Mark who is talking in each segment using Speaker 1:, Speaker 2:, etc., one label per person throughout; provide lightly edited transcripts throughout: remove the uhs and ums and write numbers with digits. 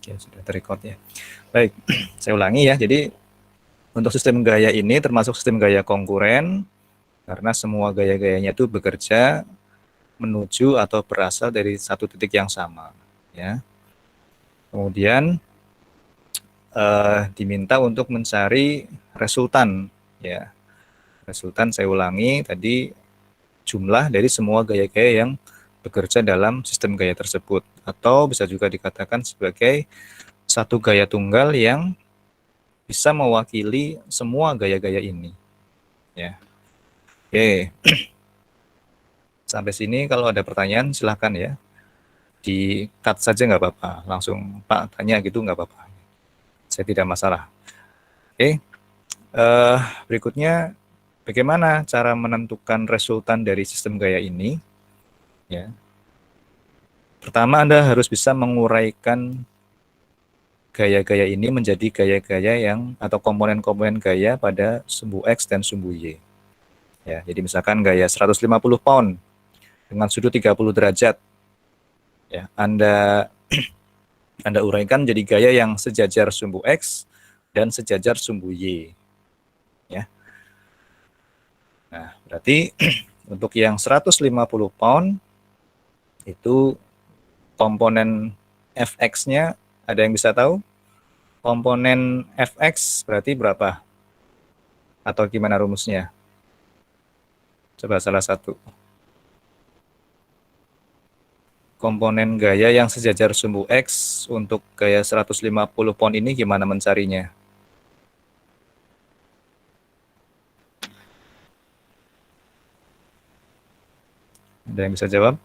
Speaker 1: Oke, sudah terrecord ya. Baik, saya ulangi ya. Jadi untuk sistem gaya ini termasuk sistem gaya konkuren karena semua gaya-gayanya itu bekerja menuju atau berasal dari satu titik yang sama, ya. Kemudian diminta untuk mencari resultan, ya. Resultan saya ulangi tadi jumlah dari semua gaya-gaya yang bekerja dalam sistem gaya tersebut, atau bisa juga dikatakan sebagai satu gaya tunggal yang bisa mewakili semua gaya-gaya ini, ya. Oke. Sampai sini kalau ada pertanyaan silahkan ya, di cut saja nggak apa-apa, langsung Pak tanya gitu nggak apa-apa, saya tidak masalah. Oke, berikutnya bagaimana cara menentukan resultan dari sistem gaya ini, ya. Pertama, Anda harus bisa menguraikan gaya-gaya ini menjadi gaya-gaya yang atau komponen-komponen gaya pada sumbu X dan sumbu Y. Ya, jadi misalkan gaya 150 pound dengan sudut 30 derajat. Ya, Anda uraikan jadi gaya yang sejajar sumbu X dan sejajar sumbu Y. Ya. Nah, berarti untuk yang 150 pound itu komponen Fx-nya ada yang bisa tahu? Komponen Fx berarti berapa? Atau gimana rumusnya? Coba salah satu. Komponen gaya yang sejajar sumbu X untuk gaya 150 pound ini gimana mencarinya? Ada yang bisa jawab?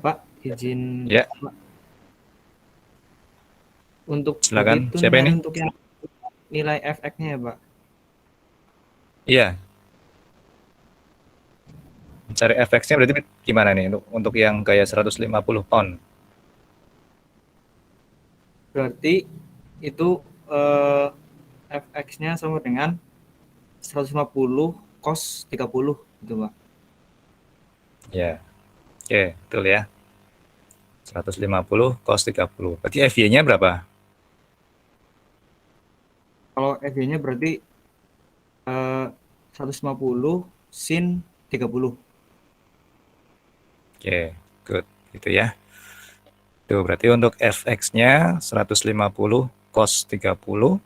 Speaker 2: Pak, izin
Speaker 1: Ya,
Speaker 2: Pak. Untuk berarti
Speaker 1: silakan.
Speaker 2: itu
Speaker 1: Siapa
Speaker 2: nyari
Speaker 1: ini?
Speaker 2: untuk yang nilai Fx-nya ya, Pak?
Speaker 1: Iya, mencari Fx-nya berarti gimana nih untuk yang gaya 150 pound?
Speaker 2: Berarti itu Fx-nya sama dengan 150 cos 30 gitu, Pak.
Speaker 1: Ya, oke, betul ya. 150 cos 30. Berarti FY-nya berapa?
Speaker 2: Kalau Fy-nya berarti 150 sin 30.
Speaker 1: Oke, good. Gitu ya. Tuh, berarti untuk Fx-nya 150 cos 30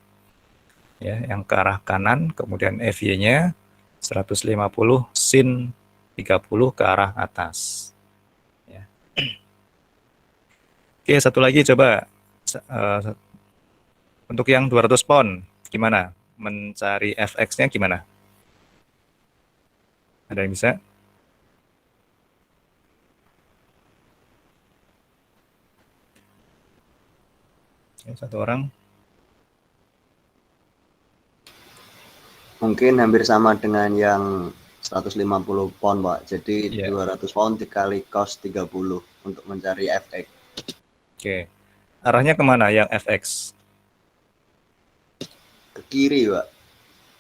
Speaker 1: ya, yang ke arah kanan, kemudian FY-nya 150 sin 30 ke arah atas. Ya. Oke, satu lagi coba untuk yang 200 pound gimana? Mencari Fx-nya gimana? Ada yang bisa? Ya, satu orang.
Speaker 3: Mungkin hampir sama dengan yang 150 pound, Pak. Jadi
Speaker 1: Ya.
Speaker 3: 200 pound dikali cos 30 untuk mencari Fx.
Speaker 1: Oke. Arahnya kemana yang Fx?
Speaker 3: Ke kiri, Pak.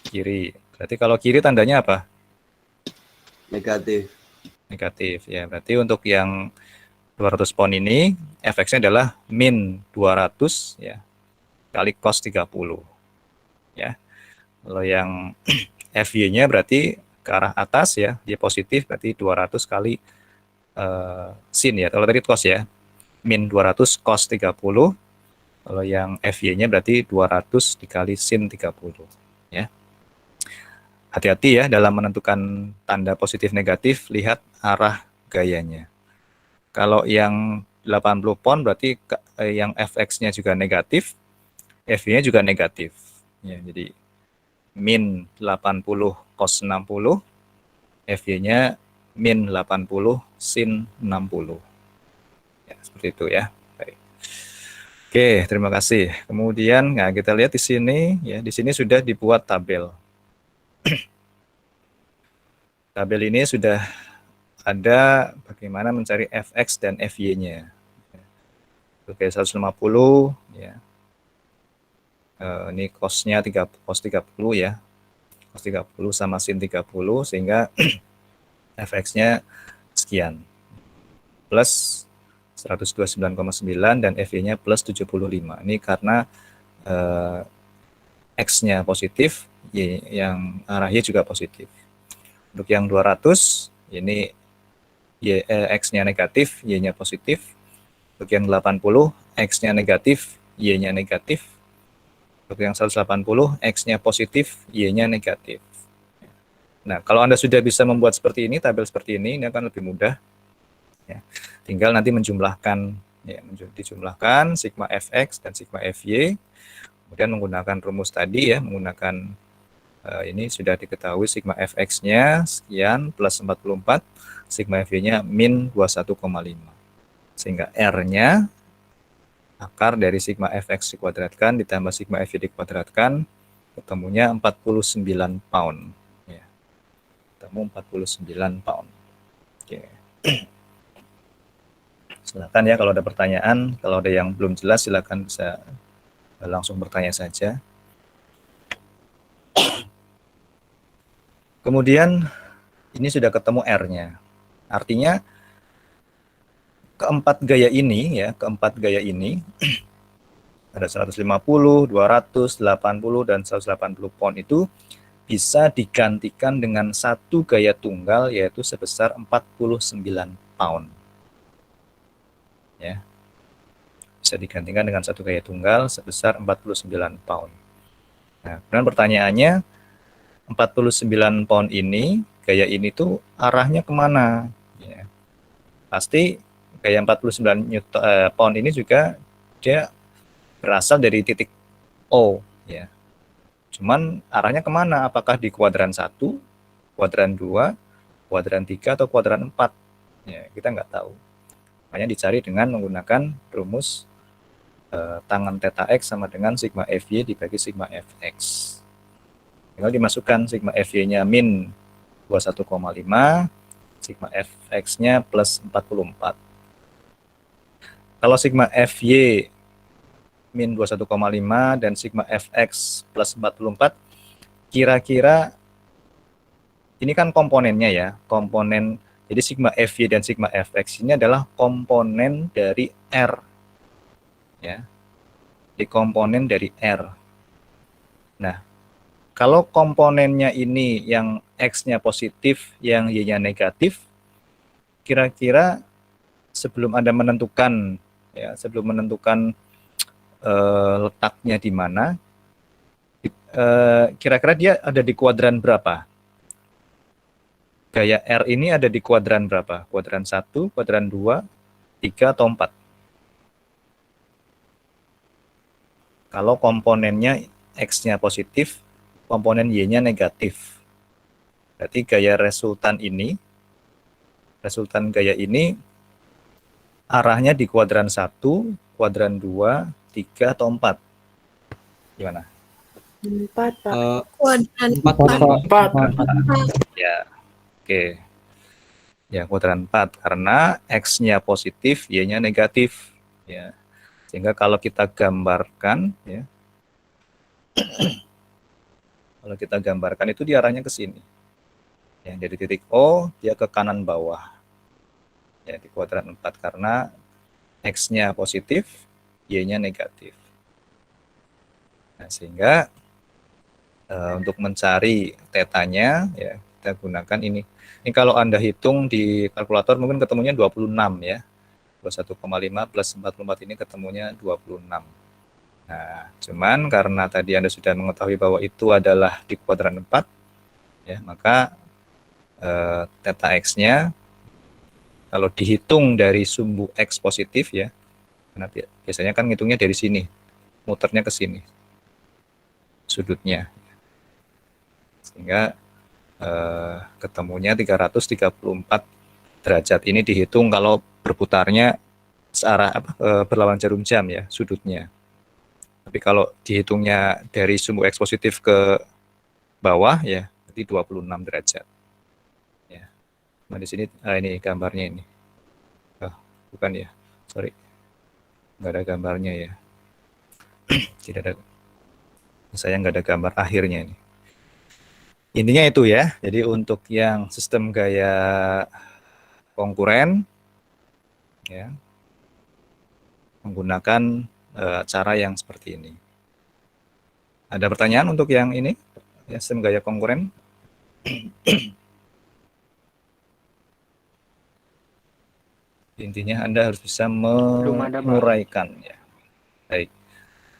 Speaker 1: Kiri. Berarti kalau kiri tandanya apa?
Speaker 3: Negatif.
Speaker 1: Negatif. Ya, berarti untuk yang 200 pound ini Fx-nya adalah min 200 ya kali cos 30 ya. Kalau yang FY-nya berarti ke arah atas ya, dia positif berarti 200 kali sin ya. Kalau tadi cos ya, min 200 cos 30. Kalau yang FY-nya berarti 200 dikali sin 30 ya. Hati-hati ya dalam menentukan tanda positif negatif, lihat arah gayanya. Kalau yang 80 pound berarti yang Fx-nya juga negatif, FY-nya juga negatif. Ya, jadi min 80 cos 60, FY-nya min 80 sin 60. Ya, seperti itu ya. Baik. Oke, terima kasih. Kemudian nah kita lihat di sini ya, di sini sudah dibuat tabel. Tabel ini sudah ada bagaimana mencari Fx dan Fy-nya. Oke, 150 ya. Ini cos-nya cos 30 ya. Cos 30 sama sin 30 sehingga Fx-nya sekian. Plus 129,9 dan FY-nya plus 75. Ini karena X-nya positif, Y yang arah Y juga positif. Untuk yang 200, ini X-nya negatif, Y-nya positif. Untuk yang 80, X-nya negatif, Y-nya negatif. Untuk yang 180, X-nya positif, Y-nya negatif. Nah, kalau Anda sudah bisa membuat seperti ini, tabel seperti ini akan lebih mudah. Ya. Tinggal nanti menjumlahkan, ya, dijumlahkan sigma fx dan sigma fy, kemudian menggunakan rumus tadi ya, menggunakan ini sudah diketahui sigma fx-nya sekian plus 44, sigma fy-nya min 21,5. Sehingga R-nya akar dari sigma fx dikuadratkan ditambah sigma fy dikuadratkan, ketemunya 49 pound. Ya. Ketemu 49 pound. Oke. Silakan ya kalau ada pertanyaan, kalau ada yang belum jelas silakan bisa langsung bertanya saja. Kemudian ini sudah ketemu R-nya. Artinya keempat gaya ini ya, keempat gaya ini ada 150, 200, 80 dan 180 pound itu bisa digantikan dengan satu gaya tunggal yaitu sebesar 49 pound. Ya. Bisa digantikan dengan satu gaya tunggal sebesar 49 pound. Nah, kemudian pertanyaannya 49 pound ini, gaya ini tuh arahnya kemana? Ya. Pasti gaya 49 pound ini juga dia berasal dari titik O. Ya. Cuman arahnya kemana? Apakah di kuadran 1, kuadran 2, kuadran 3, atau kuadran 4? Ya, kita nggak tahu. Makanya dicari dengan menggunakan rumus tangan theta x sama dengan sigma fy dibagi sigma fx. Tinggal dimasukkan sigma fy-nya min 21,5, sigma fx-nya plus 44. Kalau sigma fy min 21,5 dan sigma fx plus 44, kira-kira ini kan komponennya ya, komponen. Jadi sigma fy dan sigma fx ini adalah komponen dari R. Ya. Di komponen dari R. Nah, kalau komponennya ini yang X-nya positif, yang Y-nya negatif, kira-kira sebelum Anda menentukan, ya, sebelum menentukan letaknya di mana, kira-kira dia ada di kuadran berapa? Gaya R ini ada di kuadran berapa? Kuadran 1, kuadran 2, 3, atau 4? Kalau komponennya X-nya positif, komponen Y-nya negatif. Berarti gaya resultan gaya ini arahnya di kuadran 1, kuadran 2, 3, atau 4? Gimana?
Speaker 4: 4, Pak.
Speaker 2: Kuadran
Speaker 4: 4.
Speaker 1: Ya, oke. Ya, kuadran 4 karena X-nya positif, Y-nya negatif. Ya. Sehingga kalau kita gambarkan, ya, kalau kita gambarkan itu dia arahnya ke sini. Ya, dari titik O, dia ke kanan bawah. Ya, di kuadran 4 karena X-nya positif, Y-nya negatif. Nah, sehingga untuk mencari tetanya, ya, kita gunakan ini. Ini kalau Anda hitung di kalkulator mungkin ketemunya 26 ya. 21,5 plus 44 ini ketemunya 26. Nah, cuman karena tadi Anda sudah mengetahui bahwa itu adalah di kuadran 4, ya, maka theta X-nya kalau dihitung dari sumbu X positif ya, karena biasanya kan ngitungnya dari sini, muternya ke sini, sudutnya. Sehingga ketemunya 334 derajat. Ini dihitung kalau berputarnya searah berlawan jarum jam ya, sudutnya. Tapi kalau dihitungnya dari sumbu X positif ke bawah ya, berarti 26 derajat. Ya. Nah, di sini ini gambarnya ini. Bukan ya. Sorry. Nggak ada gambarnya ya. Tidak ada. Saya nggak ada gambar akhirnya ini. Intinya itu ya. Jadi untuk yang sistem gaya konkuren, ya, menggunakan cara yang seperti ini. Ada pertanyaan untuk yang ini, ya, sistem gaya konkuren? Intinya Anda harus bisa
Speaker 4: ada, Pak.
Speaker 1: menguraikan, ya. Baik.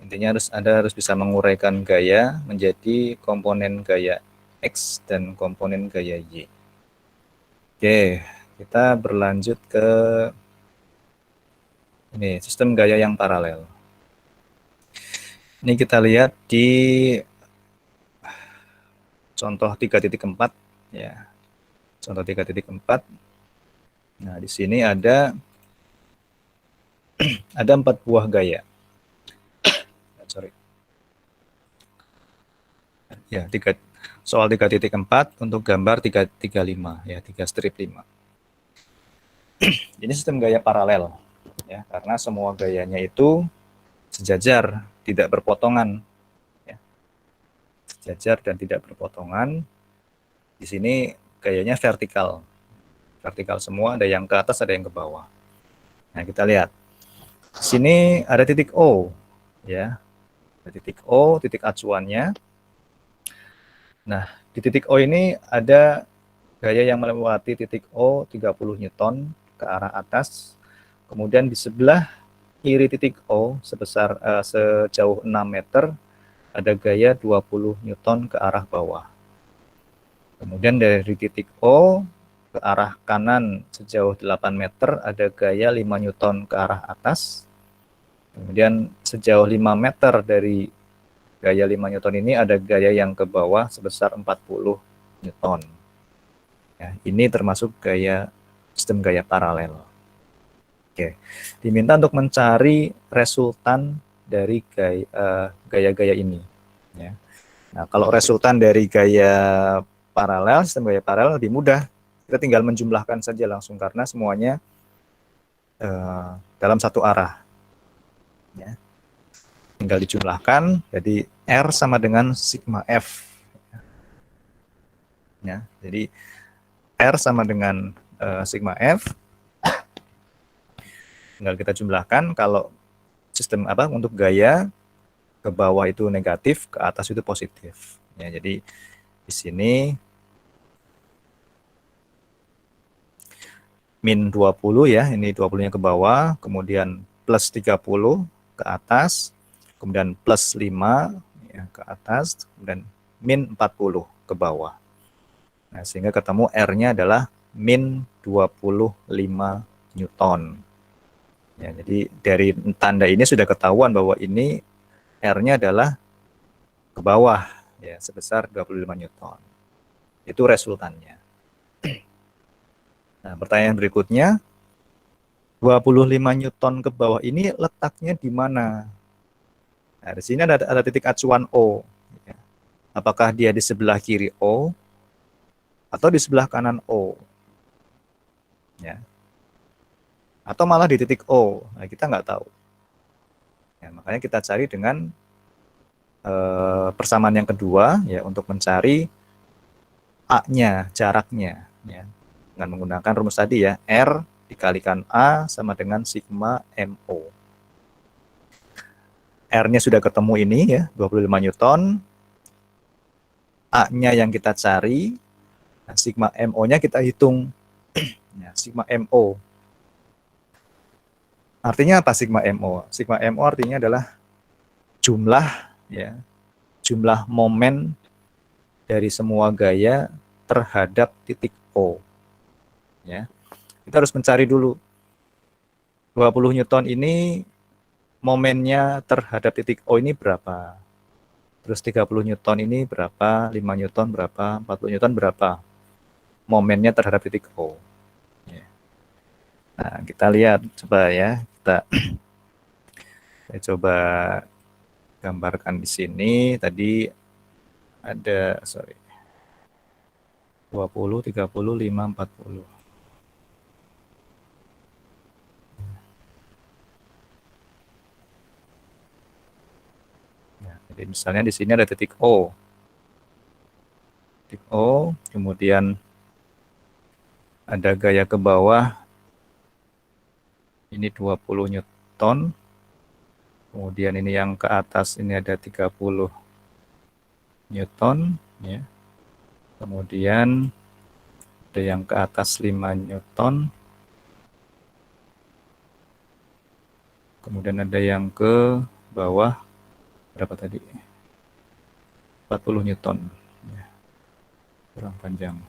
Speaker 1: Intinya Anda harus bisa menguraikan gaya menjadi komponen gaya X dan komponen gaya Y. Oke, kita berlanjut ke ini, sistem gaya yang paralel. Ini kita lihat di contoh 3.4, ya. Contoh 3.4. Nah, di sini ada 4 buah gaya. Sorry. Ya, soal 3.4 untuk gambar 3.5, ya, 3 strip 5. Ini sistem gaya paralel, ya, karena semua gayanya itu sejajar, tidak berpotongan, ya. Sejajar dan tidak berpotongan. Di sini gayanya vertikal. Vertikal semua, ada yang ke atas, ada yang ke bawah. Nah, kita lihat. Di sini ada titik O, ya. Ada titik O, titik acuannya. Nah, di titik O ini ada gaya yang melewati titik O 30 Newton ke arah atas. Kemudian di sebelah kiri titik O sejauh 6 meter ada gaya 20 Newton ke arah bawah. Kemudian dari titik O ke arah kanan sejauh 8 meter ada gaya 5 Newton ke arah atas. Kemudian sejauh 5 meter dari gaya 5 Newton ini ada gaya yang ke bawah sebesar 40 Newton. Ya, ini termasuk sistem gaya paralel. Oke, diminta untuk mencari resultan dari gaya-gaya ini. Ya. Nah, kalau resultan dari sistem gaya paralel lebih mudah. Kita tinggal menjumlahkan saja langsung karena semuanya dalam satu arah. Ya. Tinggal dijumlahkan, jadi R sama dengan sigma F. Ya, jadi R sama dengan sigma F. Tinggal kita jumlahkan, kalau sistem untuk gaya ke bawah itu negatif, ke atas itu positif. Ya, jadi di sini min 20, ya, ini 20-nya ke bawah, kemudian plus 30 ke atas, kemudian plus 5, ya, ke atas, kemudian min 40 ke bawah. Nah, sehingga ketemu R-nya adalah min 25 Newton. Ya, jadi dari tanda ini sudah ketahuan bahwa ini R-nya adalah ke bawah, ya, sebesar 25 Newton. Itu resultannya. Nah, pertanyaan berikutnya, 25 Newton ke bawah ini letaknya di mana? Nah, di sini ada titik acuan O. Ya. Apakah dia di sebelah kiri O atau di sebelah kanan O? Ya. Atau malah di titik O? Nah, kita nggak tahu. Ya, makanya kita cari dengan persamaan yang kedua, ya, untuk mencari A-nya, jaraknya, ya, dengan menggunakan rumus tadi, ya, R dikalikan A sama dengan sigma MO. R-nya sudah ketemu ini, ya, 25 Newton. A-nya yang kita cari, nah, sigma MO-nya kita hitung. Ya, sigma MO. Artinya apa sigma MO? Sigma MO artinya adalah jumlah, ya, jumlah momen dari semua gaya terhadap titik O. Ya. Kita harus mencari dulu 20 Newton ini momennya terhadap titik O ini berapa. Terus 30 Newton ini berapa, 5 Newton berapa, 40 Newton berapa momennya terhadap titik O. Ya. Nah, kita lihat coba, ya, saya coba gambarkan di sini. Tadi ada 20, 30, 5, 40. Ya, jadi misalnya di sini ada titik O. Titik O, kemudian ada gaya ke bawah, ini 20 Newton, kemudian ini yang ke atas ini ada 30 Newton, ya. Kemudian ada yang ke atas 5 Newton, kemudian ada yang ke bawah, berapa tadi? 40 Newton, ya. Kurang panjang.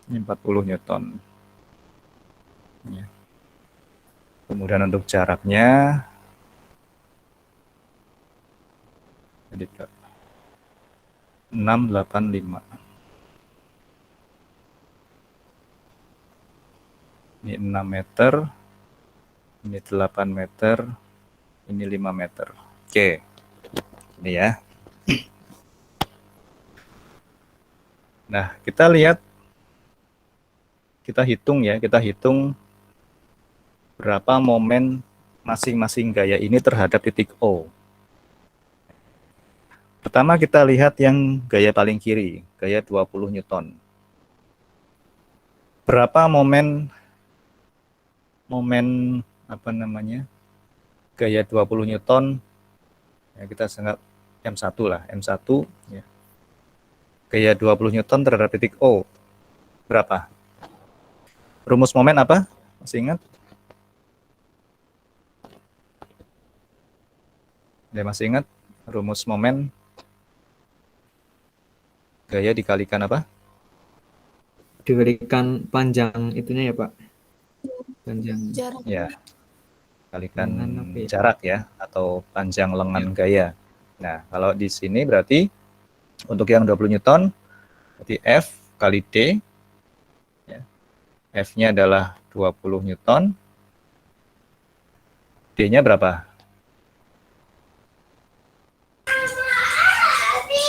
Speaker 1: Ini 40 Newton. Ya. Kemudian untuk jaraknya, jadi 685. Ini 6 meter, ini 8 meter, ini 5 meter. Oke, ini ya. Nah, kita lihat, kita hitung berapa momen masing-masing gaya ini terhadap titik O. Pertama kita lihat yang gaya paling kiri, gaya 20 Newton. Berapa momen apa namanya? Gaya 20 Newton, ya kita sangat M1 lah, M1 ya. Gaya 20 Newton terhadap titik O. Berapa? Rumus momen apa? Masih ingat? Ya, masih ingat? Rumus momen gaya dikalikan apa?
Speaker 2: Diberikan panjang itunya ya Pak. Panjang.
Speaker 4: Jarak.
Speaker 1: Ya, kalikan
Speaker 2: Lengan apa ya?
Speaker 1: jarak ya, atau panjang lengan gaya. Nah, kalau di sini berarti untuk yang 20 Newton, berarti F kali D, ya. F-nya adalah 20 Newton, D-nya berapa?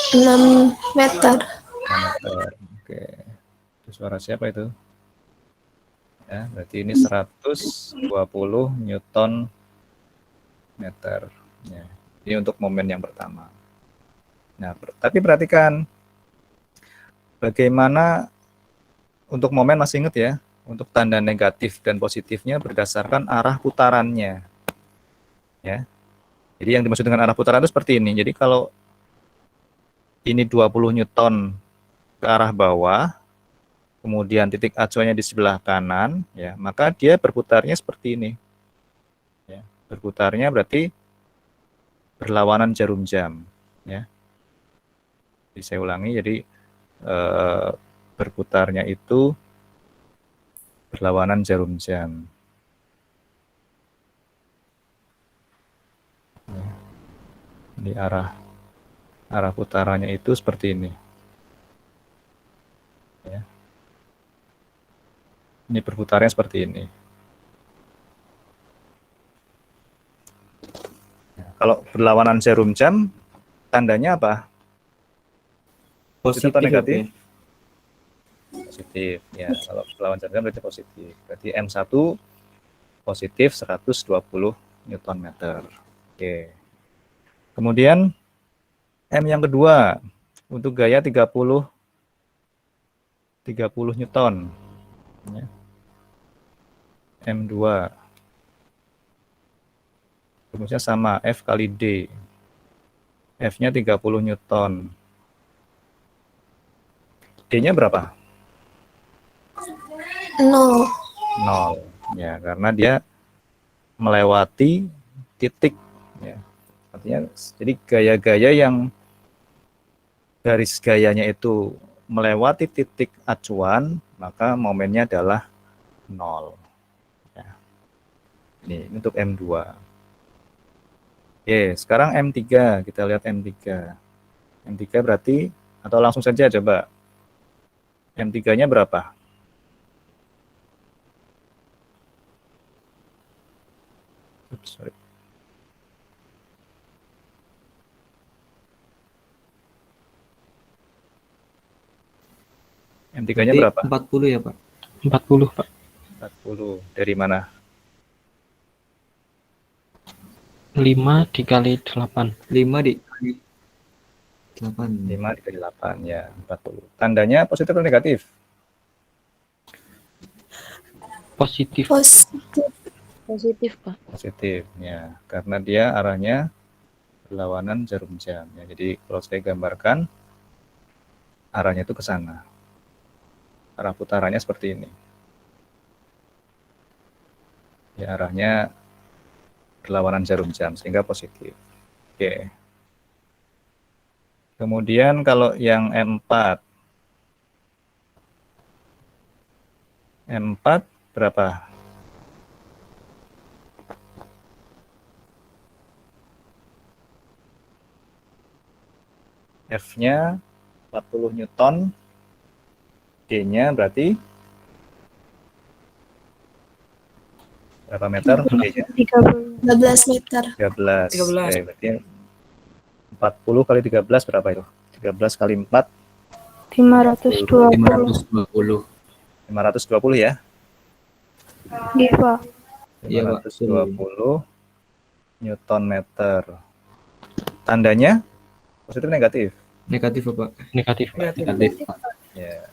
Speaker 4: 6 meter.
Speaker 1: 6 meter. Oke. Itu suara siapa itu? Ya, berarti ini 120 Newton meter. Ya, ini untuk momen yang pertama. Nah, tapi perhatikan bagaimana untuk momen, masih ingat ya, untuk tanda negatif dan positifnya berdasarkan arah putarannya. Ya. Jadi yang dimaksud dengan arah putaran itu seperti ini. Jadi kalau ini 20 Newton ke arah bawah, kemudian titik acuannya di sebelah kanan, ya, maka dia berputarnya seperti ini. Ya, berputarnya berarti berlawanan jarum jam. Ya. Jadi saya ulangi, jadi berputarnya itu berlawanan jarum jam. Ya. Jadi arah putarannya itu seperti ini. Ya. Ini berputarnya seperti ini. Nah, kalau berlawanan jarum jam, tandanya apa?
Speaker 2: Positif
Speaker 1: atau negatif?
Speaker 2: ya?
Speaker 1: Positif. Ya, kalau berlawanan jarum jam berarti positif. Berarti M1 positif 120 Newton meter. Oke. Kemudian M yang kedua untuk gaya 30 Newton. Ya. M2. Rumusnya sama, F kali D. F-nya 30 Newton. D-nya berapa?
Speaker 4: 0.
Speaker 1: 0. Ya, karena dia melewati titik. Ya. Artinya, jadi gaya-gaya yang garis gayanya itu melewati titik acuan, maka momennya adalah 0. Ya. Ini untuk M2. Oke, sekarang M3. Kita lihat M3. M3 berarti, atau langsung saja coba. M3-nya berapa? Oops, sorry. M3-nya berapa?
Speaker 2: 40 ya Pak.
Speaker 5: 40, Pak.
Speaker 1: 40. Dari mana?
Speaker 5: 5 dikali 8.
Speaker 2: 5 di 8.
Speaker 1: 5 dikali 8 ya 40. Tandanya positif atau negatif?
Speaker 5: Positif.
Speaker 4: Positif.
Speaker 6: Positif, Pak.
Speaker 1: Positif ya, karena dia arahnya berlawanan jarum jam ya. Jadi kalau saya gambarkan arahnya itu ke sana. Arah putarannya seperti ini. Ya, arahnya berlawanan jarum jam sehingga positif. Oke. Kemudian kalau yang M4 berapa? F-nya 40 Newton, D-nya berarti berapa meter? D-nya
Speaker 4: 13 meter.
Speaker 1: 13.
Speaker 2: 13.
Speaker 1: Oke, berarti 40 kali 13 berapa itu? 13 kali 4,
Speaker 6: 520.
Speaker 2: 520.
Speaker 1: 520 ya?
Speaker 6: Iya, Pak.
Speaker 2: Iya, Pak.
Speaker 1: 520 Newton meter. Tandanya positif negatif?
Speaker 2: Negatif, Pak.
Speaker 5: Negatif, Pak.
Speaker 2: Negatif.
Speaker 1: Ya,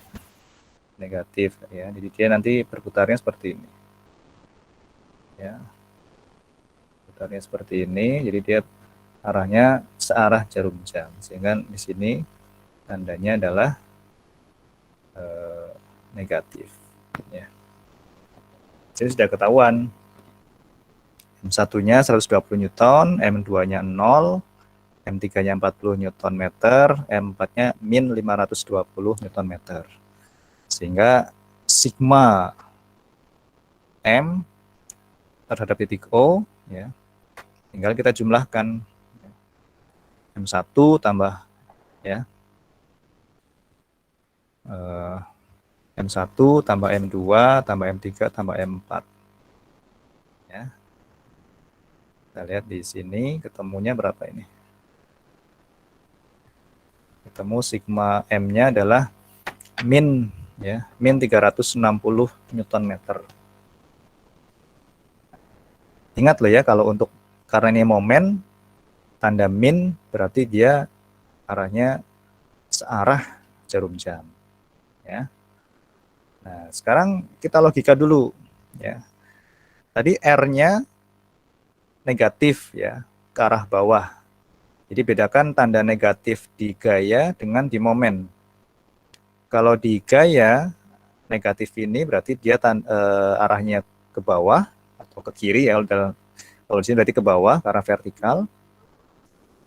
Speaker 1: negatif ya. Jadi dia nanti berputarnya seperti ini. Ya. Putarnya seperti ini, jadi dia arahnya searah jarum jam. Sehingga di sini tandanya adalah negatif ya. Jadi sudah ketahuan. M1-nya 120 Newton, M2-nya 0, M3-nya 40 Newton meter, M4-nya min 520 Newton meter. Sehingga sigma M terhadap titik O ya, tinggal kita jumlahkan M1 tambah ya M1 tambah M2 tambah M3 tambah M4 ya. Kita lihat di sini ketemunya berapa ini? Ketemu sigma M-nya adalah min ya, min 360 Newton meter. Ingat loh ya, kalau untuk karena ini momen, tanda min berarti dia arahnya searah jarum jam ya. Nah, sekarang kita logika dulu ya. Tadi R-nya negatif ya, ke arah bawah. Jadi bedakan tanda negatif di gaya dengan di momen. Kalau di gaya negatif ini berarti dia arahnya ke bawah atau ke kiri ya. Kalau di sini berarti ke bawah karena vertikal.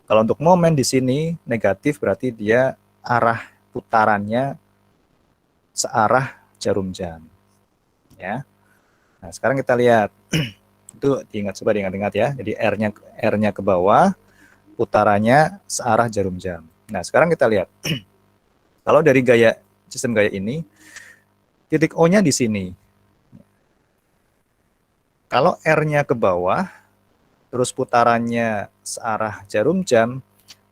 Speaker 1: Kalau untuk momen di sini negatif berarti dia arah putarannya searah jarum jam. Ya. Nah, sekarang kita lihat. Itu coba diingat-ingat ya. Jadi R-nya ke bawah, putarannya searah jarum jam. Nah, sekarang kita lihat. Kalau dari sistem gaya ini, titik O-nya di sini. Kalau R-nya ke bawah, terus putarannya searah jarum jam,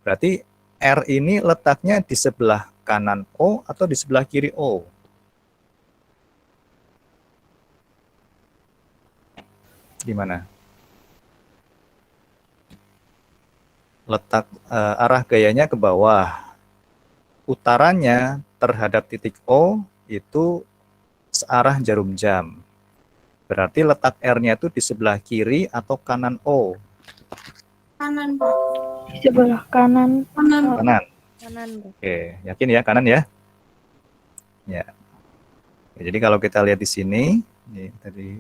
Speaker 1: berarti R ini letaknya di sebelah kanan O atau di sebelah kiri O? Gimana? Letak arah gayanya ke bawah. Putarannya terhadap titik O itu searah jarum jam. Berarti letak R-nya itu di sebelah kiri atau kanan O?
Speaker 4: Kanan, Pak.
Speaker 6: Di sebelah kanan.
Speaker 1: Kanan.
Speaker 6: Kanan, Pak.
Speaker 1: Oke, yakin ya kanan ya? Ya. Jadi kalau kita lihat di sini, ini tadi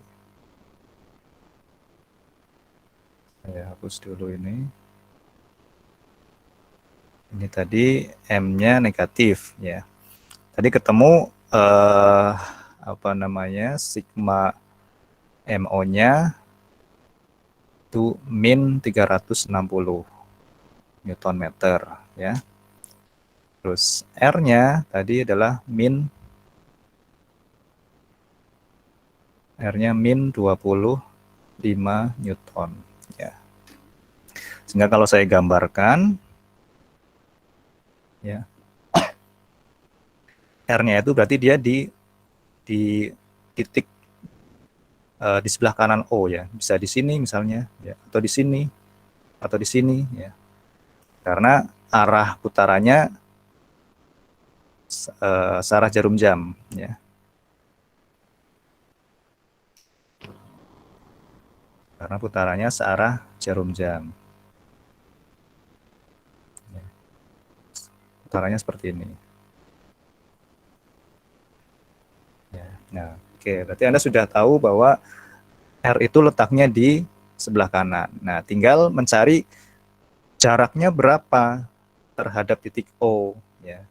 Speaker 1: saya hapus dulu ini. Ini tadi M-nya negatif ya. Tadi ketemu sigma MO-nya itu min 360 Newton meter ya. Terus R-nya tadi adalah R-nya min 25 Newton ya. Sehingga kalau saya gambarkan ya, R-nya itu berarti dia di titik di sebelah kanan O ya, bisa di sini misalnya ya, atau di sini ya. karena arah putarannya searah jarum jam, ya. Karena putarannya searah jarum jam. Putarannya seperti ini. Ya. Nah, oke, berarti Anda sudah tahu bahwa R itu letaknya di sebelah kanan. Nah, tinggal mencari jaraknya berapa terhadap titik O, ya.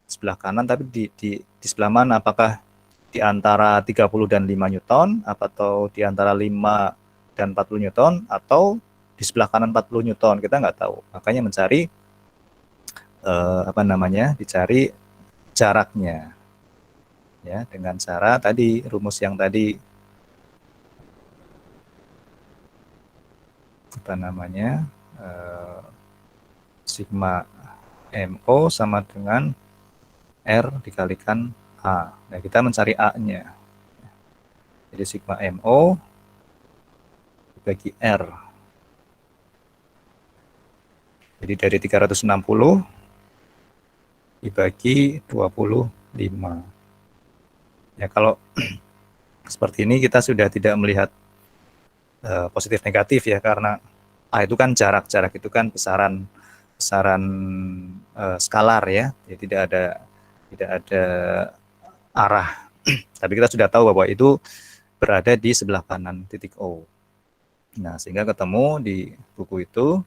Speaker 1: Sebelah kanan, tapi di sebelah mana? Apakah di antara 30 dan 5 Newton, atau di antara 5 dan 40 Newton, atau di sebelah kanan 40 Newton? Kita nggak tahu. Makanya mencari dicari jaraknya, ya, dengan cara tadi, rumus yang tadi, sigma MO sama dengan R dikalikan A. Nah, kita mencari A-nya. Jadi sigma MO dibagi R. Jadi dari 360 dibagi 25. Ya, kalau seperti ini kita sudah tidak melihat positif negatif, ya, karena A itu kan jarak itu kan besaran skalar, ya. Jadi tidak ada arah. Tapi kita sudah tahu bahwa itu berada di sebelah kanan titik O. Nah, sehingga ketemu di buku itu,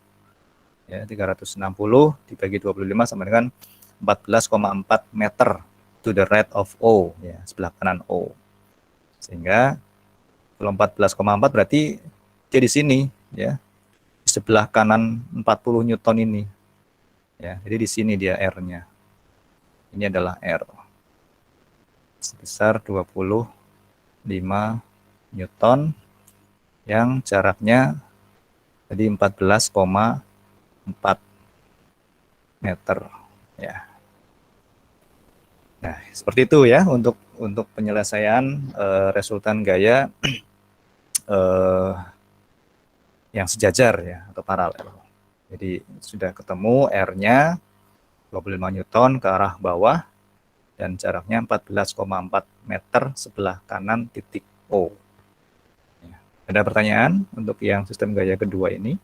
Speaker 1: ya, 360 dibagi 25 sama dengan 14,4 meter to the right of O, ya, sebelah kanan O. Sehingga kalau 14,4 berarti dia di sini, ya, di sebelah kanan 40 Newton ini, ya. Jadi di sini dia R-nya. Ini adalah R sebesar 25 Newton yang jaraknya tadi 14,4 meter, ya. Nah, seperti itu, ya, untuk penyelesaian resultan gaya yang sejajar, ya, atau paralel. Jadi sudah ketemu R-nya 25 Newton ke arah bawah dan jaraknya 14,4 meter sebelah kanan titik O. Ya. Ada pertanyaan untuk yang sistem gaya kedua ini?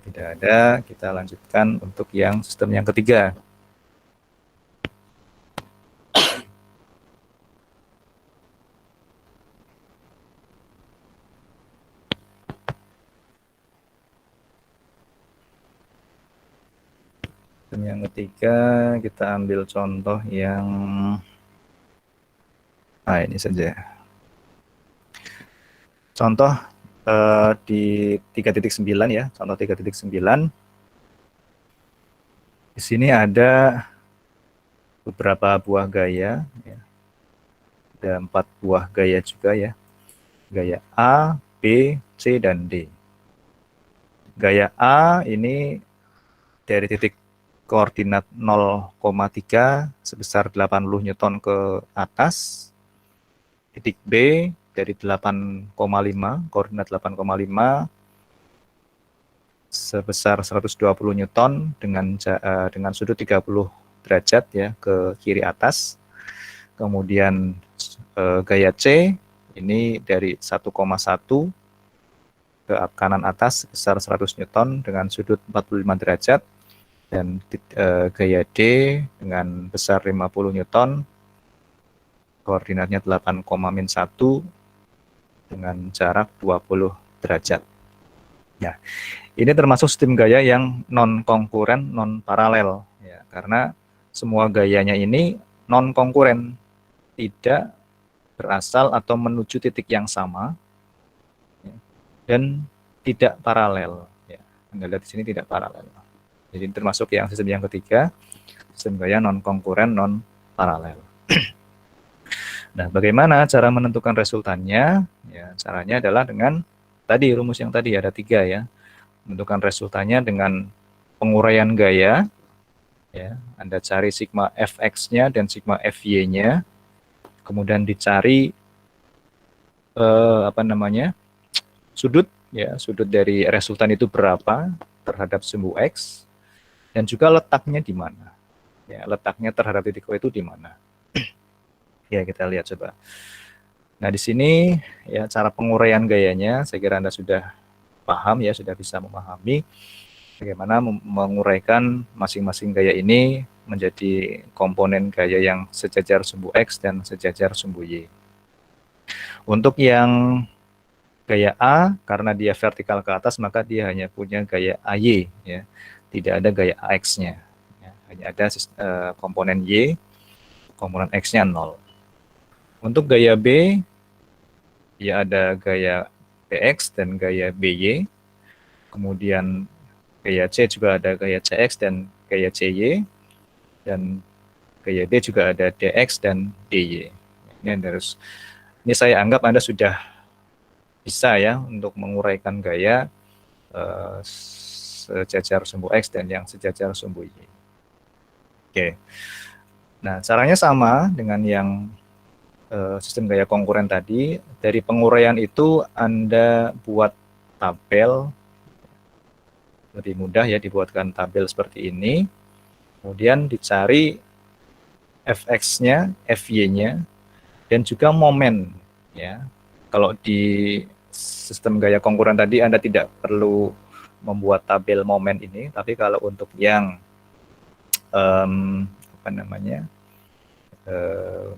Speaker 1: Tidak ada, kita lanjutkan untuk yang sistem yang ketiga. Yang ketiga, kita ambil contoh yang ini saja. Contoh di 3.9, ya, contoh 3.9. Di sini ada beberapa buah gaya, ya. Ada 4 buah gaya juga, ya. Gaya A, B, C, dan D. Gaya A ini dari titik koordinat 0,3 sebesar 80 Newton ke atas. Titik B dari 8,5, koordinat 8,5 sebesar 120 Newton dengan sudut 30 derajat, ya, ke kiri atas. Kemudian gaya C ini dari 1,1 ke kanan atas sebesar 100 Newton dengan sudut 45 derajat. Dan gaya D dengan besar 50 Newton, koordinatnya 8,-1 dengan jarak 20 derajat. Ya, ini termasuk sistem gaya yang non-konkuren, non-paralel, ya, karena semua gayanya ini non-konkuren, tidak berasal atau menuju titik yang sama, ya, dan tidak paralel. Ya. Anda lihat di sini tidak paralel. Jadi termasuk yang sistem yang ketiga, sistem gaya non-konkuren, non-paralel. Nah, bagaimana cara menentukan resultannya? Ya, caranya adalah dengan tadi rumus yang tadi ada 3, ya. Menentukan resultannya dengan penguraian gaya, ya. Anda cari sigma fx-nya dan sigma fy-nya, kemudian dicari sudut, ya, sudut dari resultan itu berapa terhadap sumbu X, dan juga letaknya di mana. Ya, letaknya terhadap titik O itu di mana. Ya, kita lihat coba. Nah, di sini ya cara penguraian gayanya, saya kira Anda sudah paham ya, sudah bisa memahami bagaimana menguraikan masing-masing gaya ini menjadi komponen gaya yang sejajar sumbu X dan sejajar sumbu Y. Untuk yang gaya A, karena dia vertikal ke atas, maka dia hanya punya gaya AY, ya. Tidak ada gaya AX-nya. Ya, hanya ada komponen Y, komponen X-nya 0. Untuk gaya B, ya ada gaya BX dan gaya BY. Kemudian gaya C juga ada gaya CX dan gaya CY. Dan gaya D juga ada DX dan DY. Ini saya anggap Anda sudah bisa ya untuk menguraikan gaya sejajar sumbu X dan yang sejajar sumbu Y. Oke. Nah, caranya sama dengan yang sistem gaya konkuren tadi. Dari penguraian itu Anda buat tabel, lebih mudah ya dibuatkan tabel seperti ini. Kemudian dicari fx-nya, fy-nya, dan juga momen. Ya, kalau di sistem gaya konkuren tadi Anda tidak perlu membuat tabel momen ini, tapi kalau untuk yang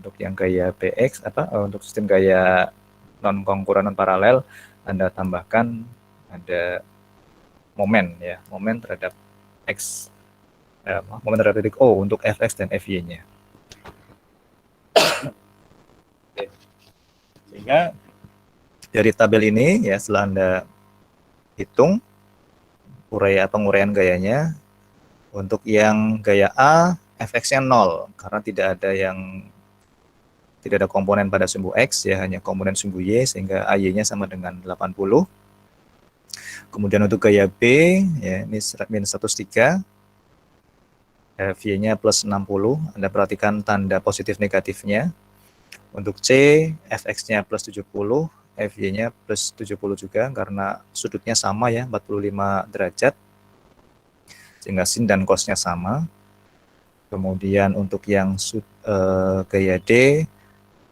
Speaker 1: untuk yang gaya BX untuk sistem gaya non konkuren non paralel, Anda tambahkan ada momen ya, momen terhadap X, momen terhadap titik O untuk fx dan fy-nya. Sehingga dari tabel ini ya, setelah Anda hitung penguraian gayanya, untuk yang gaya A fx-nya 0 karena tidak ada komponen pada sumbu X ya, hanya komponen sumbu Y, sehingga AY-nya sama dengan 80. Kemudian untuk gaya B ya, ini minus 103, fy-nya plus 60. Anda perhatikan tanda positif negatifnya. Untuk C, fx-nya plus 70, fy-nya plus 70 juga karena sudutnya sama ya, 45 derajat. Sehingga sin dan cos-nya sama. Kemudian untuk yang gaya D,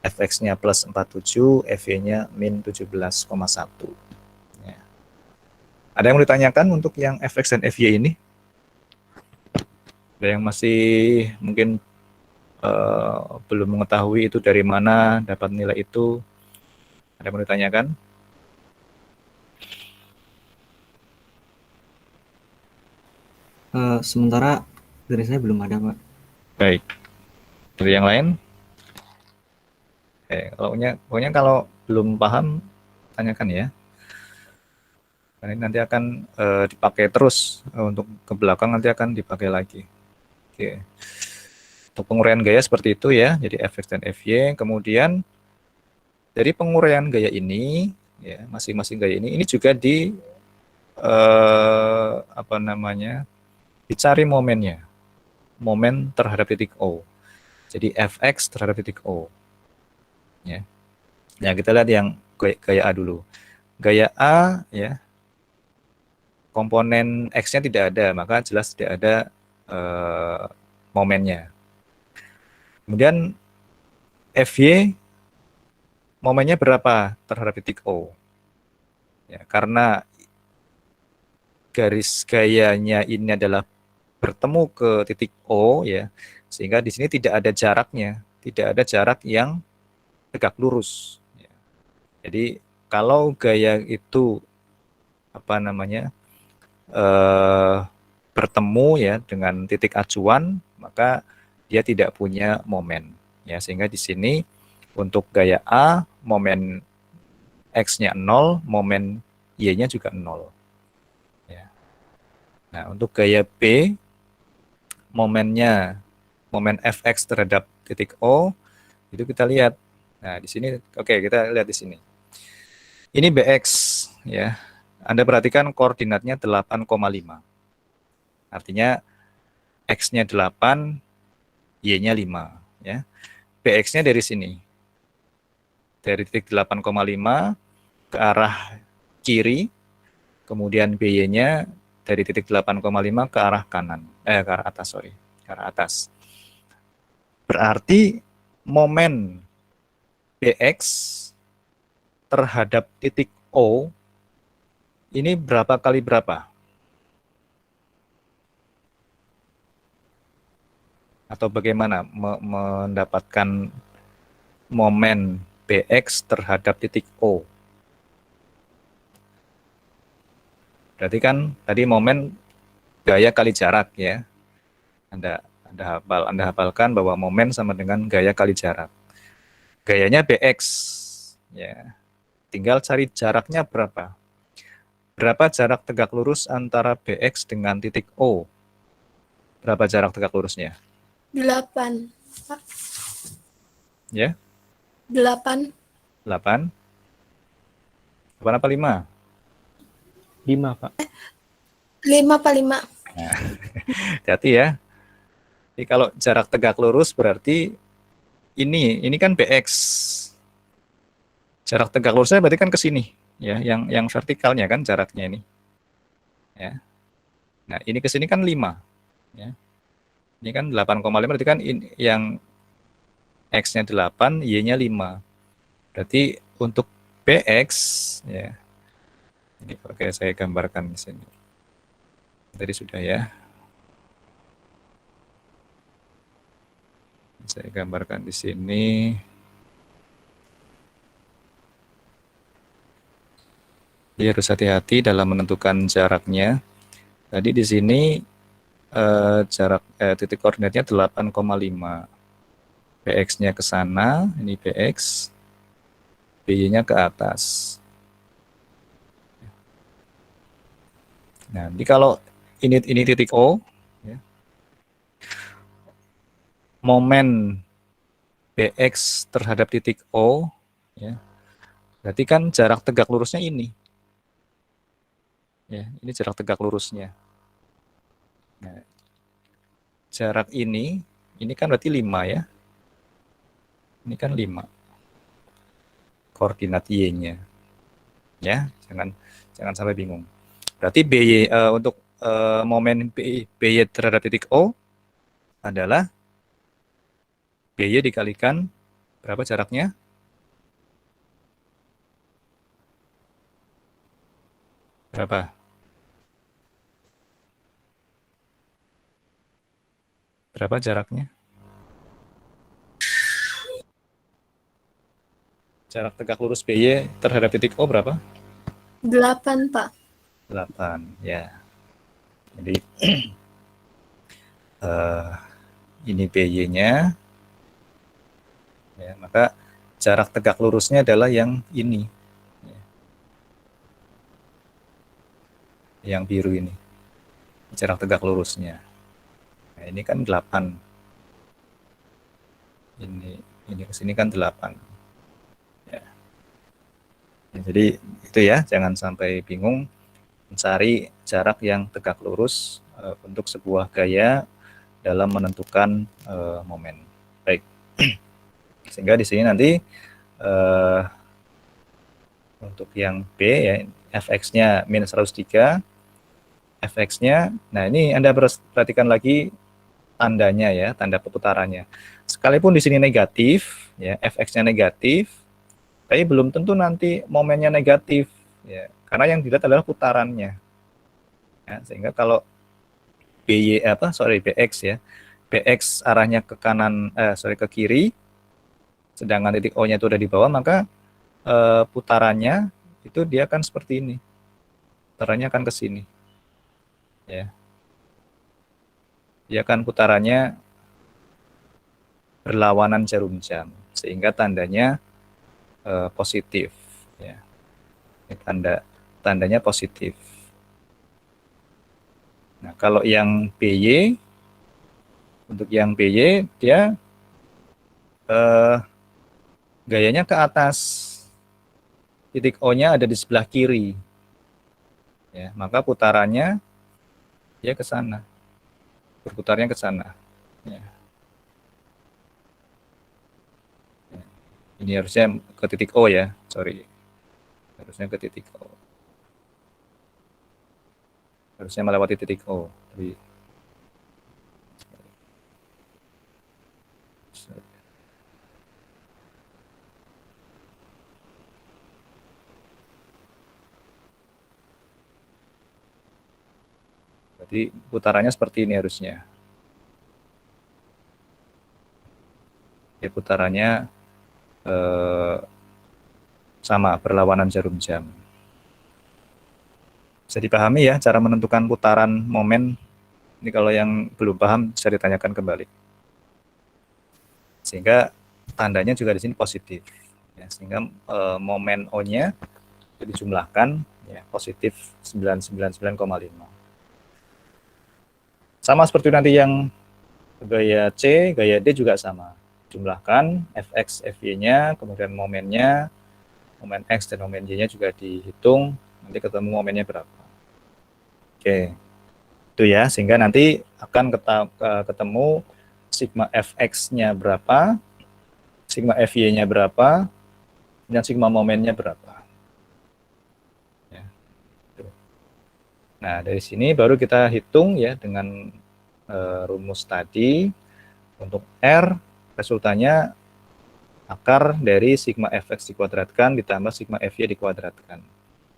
Speaker 1: fx-nya plus 47, fy-nya min 17,1. Ya. Ada yang mau ditanyakan untuk yang fx dan fy ini? Ada yang masih mungkin belum mengetahui itu dari mana dapat nilai itu? Ada yang mau ditanyakan?
Speaker 2: Sementara dari saya belum ada, Pak.
Speaker 1: Baik. Dari yang lain? Pokoknya kalau belum paham, tanyakan ya. Ini nanti akan dipakai terus untuk ke belakang, nanti akan dipakai lagi. Oke. Untuk penguraian gaya seperti itu ya, jadi fx dan fy. Kemudian dari penguraian gaya ini, ya masing-masing gaya ini juga dicari momennya, momen terhadap titik O. Jadi fx terhadap titik O. Ya. Nah, kita lihat yang gaya A dulu. Gaya A ya, komponen X-nya tidak ada, maka jelas tidak ada momennya. Kemudian fy, momennya berapa terhadap titik O? Ya, karena garis gayanya ini adalah bertemu ke titik O ya, sehingga di sini tidak ada jaraknya, tidak ada jarak yang tegak lurus. Ya. Jadi kalau gaya itu bertemu ya dengan titik acuan, maka dia tidak punya momen. Ya, sehingga di sini untuk gaya A, momen X-nya 0, momen Y-nya juga 0. Ya. Nah, untuk gaya B, momen fx terhadap titik O, itu kita lihat. Nah, di sini, oke, kita lihat di sini. Ini BX, ya. Anda perhatikan koordinatnya 8,5. Artinya X-nya 8, Y-nya 5. Ya. BX-nya dari sini. Dari titik 8,5 ke arah kiri, kemudian BY-nya dari titik 8,5 ke arah kanan, ke arah atas, sorry, ke arah atas. Berarti momen BX terhadap titik O ini berapa kali berapa? Atau bagaimana mendapatkan momen BX terhadap titik O? Berarti kan tadi momen gaya kali jarak ya. Anda hafalkan bahwa momen sama dengan gaya kali jarak. Gayanya BX ya. Tinggal cari jaraknya berapa. Berapa jarak tegak lurus antara BX dengan titik O? Berapa jarak tegak lurusnya?
Speaker 4: 8. Pak.
Speaker 1: Ya,
Speaker 4: 8.
Speaker 1: 8. 8 apa 5?
Speaker 5: 5, Pak.
Speaker 4: 5 apa 5?
Speaker 1: Nah, hati-hati ya. Jadi kalau jarak tegak lurus berarti ini kan BX. Jarak tegak lurusnya berarti kan ke sini ya, yang vertikalnya kan jaraknya ini. Ya. Nah, ini ke sini kan 5 ya. Ini kan 8,5 berarti kan yang X-nya 8, Y-nya 5. Berarti untuk BX ya. Ini oke saya gambarkan di sini. Tadi sudah ya. Saya gambarkan di sini. Jadi harus hati-hati dalam menentukan jaraknya. Tadi di sini titik koordinatnya 8,5. BX-nya ke sana, ini BX. BY-nya ke atas. Nah, jadi kalau ini titik O, ya, momen BX terhadap titik O, ya, berarti kan jarak tegak lurusnya ini. Ya, ini jarak tegak lurusnya. Nah, jarak ini kan berarti 5 ya. Ini kan 5. Koordinat Y-nya. Ya, jangan sampai bingung. Berarti BY untuk momen BY terhadap titik O adalah BY dikalikan berapa jaraknya? Berapa? Berapa jaraknya? Jarak tegak lurus BY terhadap titik O berapa?
Speaker 4: 8, Pak.
Speaker 1: 8, ya. Jadi ini BY-nya, ya, maka jarak tegak lurusnya adalah yang ini, ya. Yang biru ini, jarak tegak lurusnya. Nah, ini kan 8. Ini ke sini kan 8. Ya. Ya, jadi itu ya, jangan sampai bingung mencari jarak yang tegak lurus untuk sebuah gaya dalam menentukan momen. Baik. Sehingga di sini nanti untuk yang B ya, fx-nya minus 103, fx-nya, nah ini Anda perhatikan lagi tandanya ya, tanda perputarannya. Sekalipun di sini negatif, ya, fx-nya negatif, tapi belum tentu nanti momennya negatif, ya, karena yang dilihat adalah putarannya. Ya, sehingga kalau bx ya, bx arahnya ke kanan, ke kiri, sedangkan titik O-nya itu ada di bawah, maka putarannya itu dia akan seperti ini. Putarannya akan ke sini. Ya. Dia akan putarannya berlawanan jarum jam, sehingga tandanya positif. Ya. Tandanya positif. Nah, kalau yang BY, untuk yang BY dia gayanya ke atas, titik O-nya ada di sebelah kiri, ya, maka putarannya dia ke sana, berputarnya ke sana. Ya. Ini harusnya ke titik O ya, sorry, harusnya ke titik O. harusnya melewati titik O. Tapi jadi putarannya seperti ini harusnya. Ya, putarannya sama, berlawanan jarum jam. Bisa dipahami ya cara menentukan putaran momen. Ini kalau yang belum paham bisa ditanyakan kembali. Sehingga tandanya juga di sini positif. Ya, sehingga momen O-nya dijumlahkan ya, positif 999,5. Sama seperti nanti yang gaya C, gaya D juga sama. Jumlahkan Fx, Fy-nya, kemudian momennya, momen X dan momen Y-nya juga dihitung, nanti ketemu momennya berapa. Oke, itu ya, sehingga nanti akan ketemu sigma Fx-nya berapa, sigma Fy-nya berapa, dan sigma momennya berapa. Ya. Nah, dari sini baru kita hitung ya dengan rumus tadi. Untuk R, resultannya akar dari sigma Fx dikuadratkan ditambah sigma Fy dikuadratkan.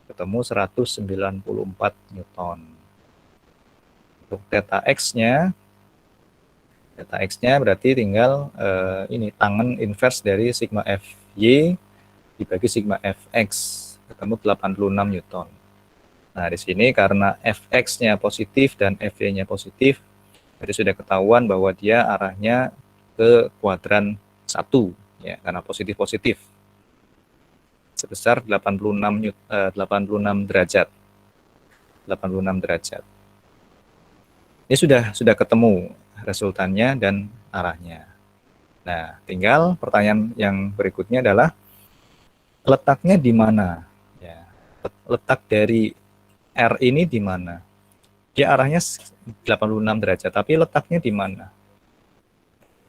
Speaker 1: Ketemu 194 Newton. Untuk theta X-nya berarti tinggal ini tangen inverse dari sigma Fy dibagi sigma Fx, ketemu 86 Newton. Nah, di sini karena Fx-nya positif dan Fy-nya positif, jadi sudah ketahuan bahwa dia arahnya ke kuadran 1, ya, karena positif-positif. Sebesar 86 derajat. 86 derajat. Ini sudah ketemu resultannya dan arahnya. Nah, tinggal pertanyaan yang berikutnya adalah letaknya di mana? Ya, letak dari R ini di mana? Dia arahnya 86 derajat, tapi letaknya di mana?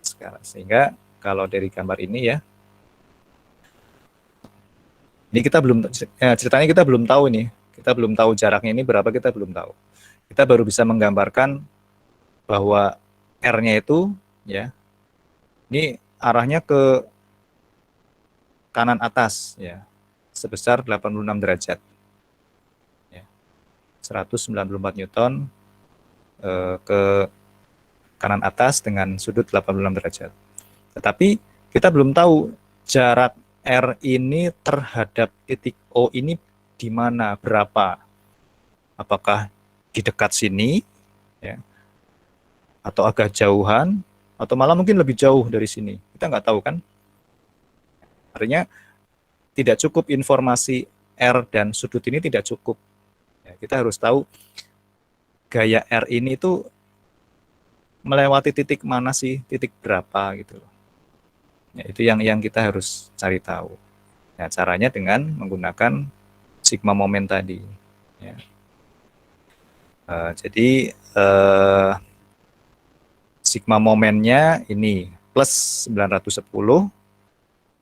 Speaker 1: Sekarang, sehingga kalau dari gambar ini ya, ini kita belum, ceritanya kita belum tahu nih, kita belum tahu jaraknya ini berapa, kita belum tahu. Kita baru bisa menggambarkan bahwa R-nya itu, ya, ini arahnya ke kanan atas, ya, sebesar 86 derajat. 194 Newton ke kanan atas dengan sudut 86 derajat. Tetapi kita belum tahu jarak R ini terhadap titik O ini di mana, berapa. Apakah di dekat sini, ya, atau agak jauhan, atau malah mungkin lebih jauh dari sini. Kita nggak tahu kan. Artinya tidak cukup informasi R dan sudut ini tidak cukup. Ya, kita harus tahu gaya R ini itu melewati titik mana sih, titik berapa gitu. Ya, itu yang kita harus cari tahu. Nah, caranya dengan menggunakan sigma momen tadi. Ya. Jadi sigma momennya ini plus 910,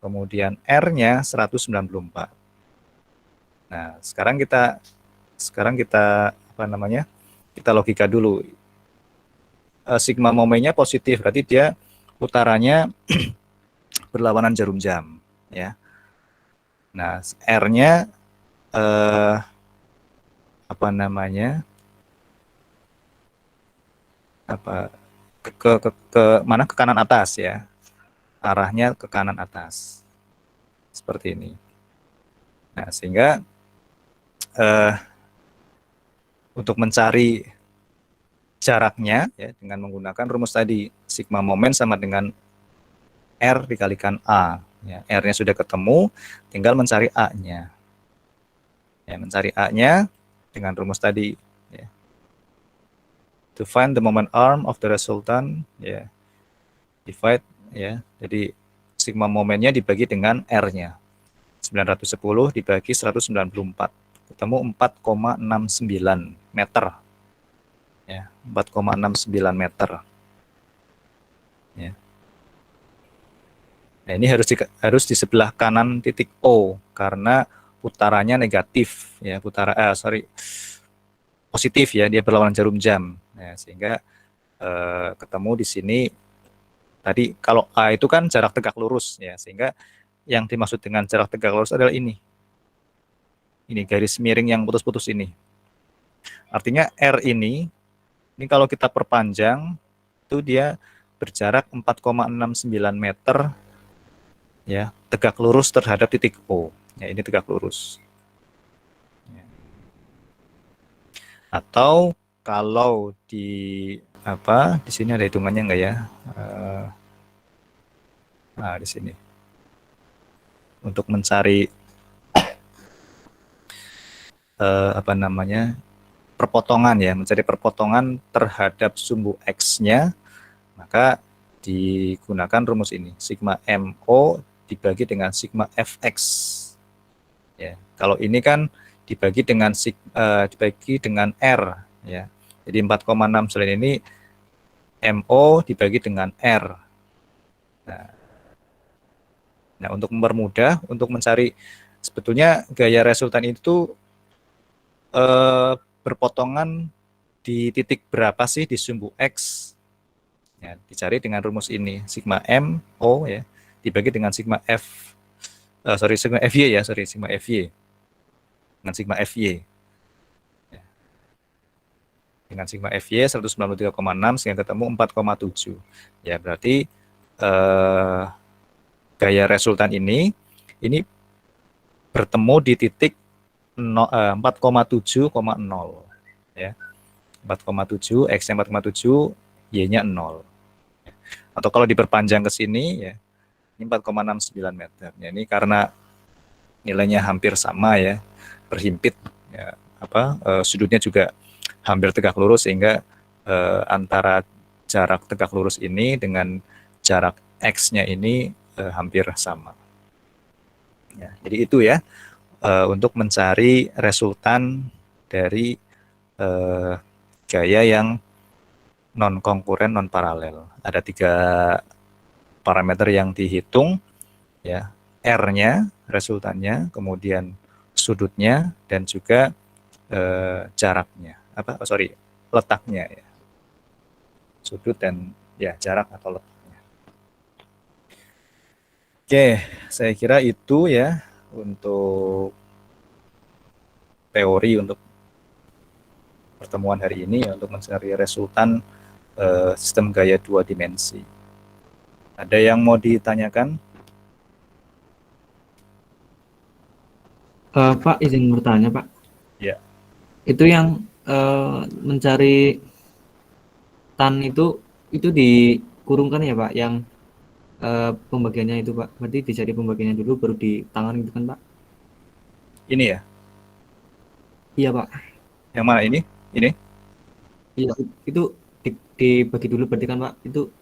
Speaker 1: kemudian R-nya 194. Nah, sekarang kita apa namanya? Kita logika dulu. Sigma momennya positif, berarti dia putarannya berlawanan jarum jam, ya. Nah, R-nya apa namanya? Ke mana? Ke kanan atas, ya. Arahnya ke kanan atas. Seperti ini. Nah, sehingga untuk mencari jaraknya, ya, dengan menggunakan rumus tadi, sigma momen sama dengan R dikalikan A. Ya, R-nya sudah ketemu, tinggal mencari A-nya. Ya, mencari A-nya dengan rumus tadi. Ya. To find the moment arm of the resultant, ya, divide, ya. Jadi sigma momennya dibagi dengan R-nya. 910 dibagi 194. Ketemu 4,69 meter. Ya, 4,69 meter. Ya. Nah, ini harus di sebelah kanan titik O karena putarannya negatif, ya, positif ya, dia berlawanan jarum jam. Nah, sehingga ketemu di sini tadi kalau A itu kan jarak tegak lurus ya, sehingga yang dimaksud dengan jarak tegak lurus adalah ini. Ini garis miring yang putus-putus ini. Artinya R ini kalau kita perpanjang itu dia berjarak 4,69 meter ya, tegak lurus terhadap titik O. Ya, ini tegak lurus. Ya. Atau kalau di sini ada hitungannya enggak ya? Nah, di sini. Untuk mencari perpotongan ya, mencari perpotongan terhadap sumbu X-nya, maka digunakan rumus ini, sigma MO dibagi dengan sigma FX. Ya, kalau ini kan dibagi dengan R ya. Jadi 4,6 selain ini MO dibagi dengan R. Nah, untuk mempermudah untuk mencari sebetulnya gaya resultan itu berpotongan di titik berapa sih di sumbu X? Ya, dicari dengan rumus ini, sigma MO ya dibagi dengan sigma sigma FY ya, sigma FY dengan sigma FY. Ya. Dengan sigma FY 193,6 sehingga ketemu 4,7. Ya, berarti gaya resultan ini bertemu di titik 4,7,0 ya. 4,7, X-nya 4,7, Y-nya 0. Atau kalau diperpanjang ke sini ya, ini 4,69 meter. Ya, ini karena nilainya hampir sama ya, berhimpit ya, sudutnya juga hampir tegak lurus sehingga antara jarak tegak lurus ini dengan jarak X-nya ini hampir sama. Ya, jadi itu ya untuk mencari resultan dari gaya yang non konkuren non paralel. Ada 3 parameter yang dihitung ya, R-nya resultannya, kemudian sudutnya dan juga jaraknya letaknya ya. Sudut dan ya jarak atau letaknya. Oke, saya kira itu ya untuk teori untuk pertemuan hari ini ya, untuk mencari resultan sistem gaya 2 dimensi. Ada yang mau ditanyakan?
Speaker 2: Pak, izin bertanya, Pak.
Speaker 1: Ya.
Speaker 2: Itu yang mencari tan itu dikurungkan ya, Pak? Yang pembagiannya itu, Pak. Berarti dicari pembagiannya dulu baru di tangan gitu kan, Pak?
Speaker 1: Ini ya?
Speaker 2: Iya, Pak.
Speaker 1: Yang mana ini? Ini?
Speaker 2: Iya, itu dibagi dulu berarti kan, Pak? Itu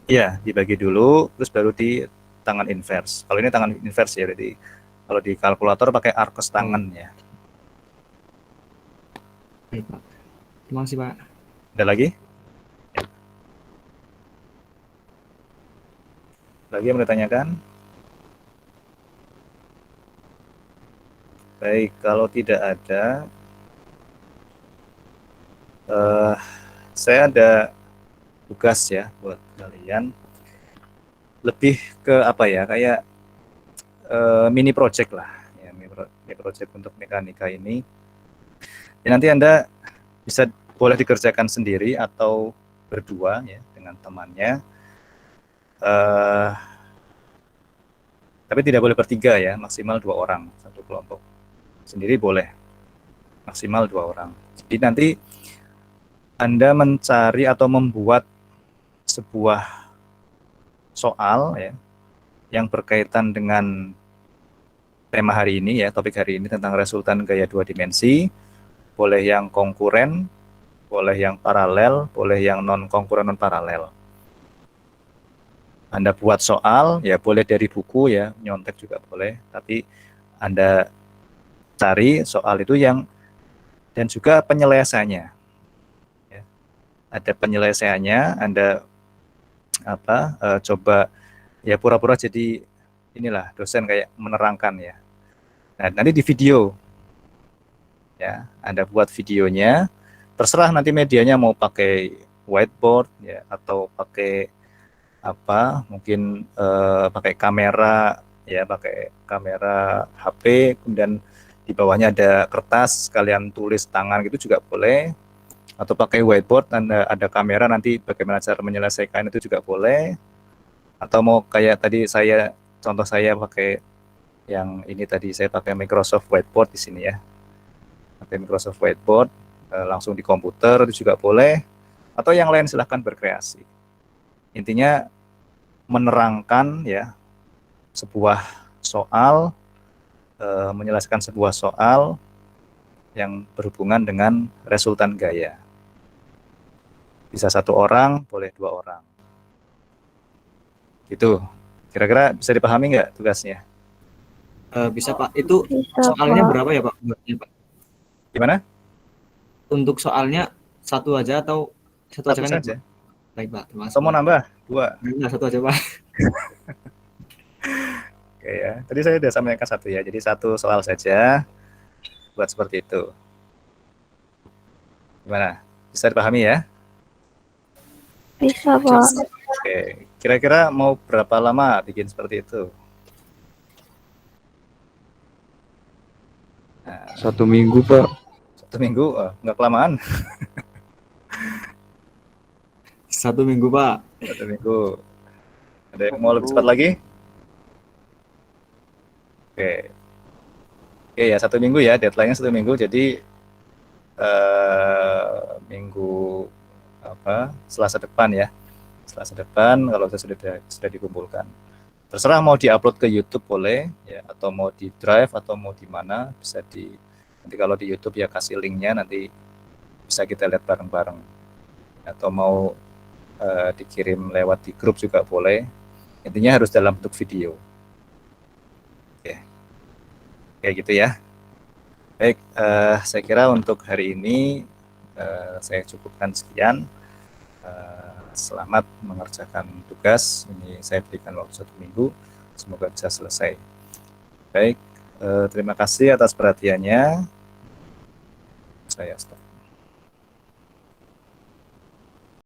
Speaker 1: iya, dibagi dulu terus baru di tangan inverse. Kalau ini tangan inverse ya, berarti kalau di kalkulator pakai arcos tangan ya.
Speaker 2: baik, Pak. Terima kasih, Pak.
Speaker 1: Ada lagi? Ya. Lagi yang mau ditanyakan? Baik, kalau tidak ada, saya ada tugas ya buat kalian, lebih ke kayak mini project lah ya, mini project untuk mekanika ini ya, nanti Anda boleh dikerjakan sendiri atau berdua ya dengan temannya, tapi tidak boleh bertiga ya, maksimal 2 orang satu kelompok. Sendiri boleh maksimal 2 orang. Jadi nanti Anda mencari atau membuat sebuah soal ya yang berkaitan dengan tema hari ini ya, topik hari ini tentang resultan gaya 2 dimensi. Boleh yang konkuren, boleh yang paralel, boleh yang non konkuren non paralel. Anda buat soal ya, boleh dari buku ya, nyontek juga boleh, tapi Anda cari soal itu dan juga penyelesaiannya ya. Ada penyelesaiannya, Anda coba ya pura-pura jadi inilah dosen kayak menerangkan ya. Nah, nanti di video ya, Anda buat videonya, Terserah nanti medianya mau pakai whiteboard ya atau pakai apa, mungkin pakai kamera ya, pakai kamera HP, kemudian di bawahnya ada kertas, kalian tulis tangan gitu juga boleh, atau pakai whiteboard, ada kamera nanti bagaimana cara menyelesaikan itu juga boleh, atau mau kayak tadi contoh saya pakai yang ini tadi, saya pakai Microsoft Whiteboard di sini ya, pakai Microsoft Whiteboard langsung di komputer itu juga boleh, atau yang lain silahkan berkreasi. Intinya menerangkan ya sebuah soal, menyelesaikan sebuah soal yang berhubungan dengan resultan gaya. Bisa 1 orang, boleh 2 orang. Itu kira-kira bisa dipahami nggak tugasnya?
Speaker 2: Bisa Pak. Itu
Speaker 6: Bisa,
Speaker 2: soalnya
Speaker 6: Pak.
Speaker 2: berapa ya Pak? Pak?
Speaker 1: Gimana?
Speaker 2: Untuk soalnya satu aja atau satu aja
Speaker 1: Satu
Speaker 2: kan ya,
Speaker 1: saja.
Speaker 2: Pak? Baik Pak, terima kasih.
Speaker 1: Atau mau
Speaker 2: Pak.
Speaker 1: nambah? 2.
Speaker 2: Nah, satu aja Pak.
Speaker 1: Oke ya. Tadi saya sudah sampaikan 1 ya. Jadi 1 soal saja buat seperti itu. Gimana? Bisa dipahami ya?
Speaker 6: Bisa, Pak.
Speaker 1: Oke. Kira-kira mau berapa lama bikin seperti itu? Nah,
Speaker 5: 1 minggu, Pak.
Speaker 1: 1 minggu? Nggak kelamaan.
Speaker 2: 1 minggu Pak.
Speaker 1: 1 minggu. Ada yang mau lebih cepat lagi? Oke. Oke ya, 1 minggu ya. Deadline-nya 1 minggu. Jadi minggu Selasa depan ya. Selasa depan kalau sudah dikumpulkan. Terserah mau diupload ke YouTube boleh ya, atau mau di Drive atau mau di mana, bisa nanti kalau di YouTube ya kasih linknya, nanti bisa kita lihat bareng-bareng. Atau mau dikirim lewat di grup juga boleh. Intinya harus dalam bentuk video. Oke. Kayak gitu ya. Baik, saya kira untuk hari ini saya cukupkan sekian. Selamat mengerjakan tugas. Ini saya berikan waktu 1 minggu. Semoga bisa selesai. Baik, terima kasih atas perhatiannya. Saya stop.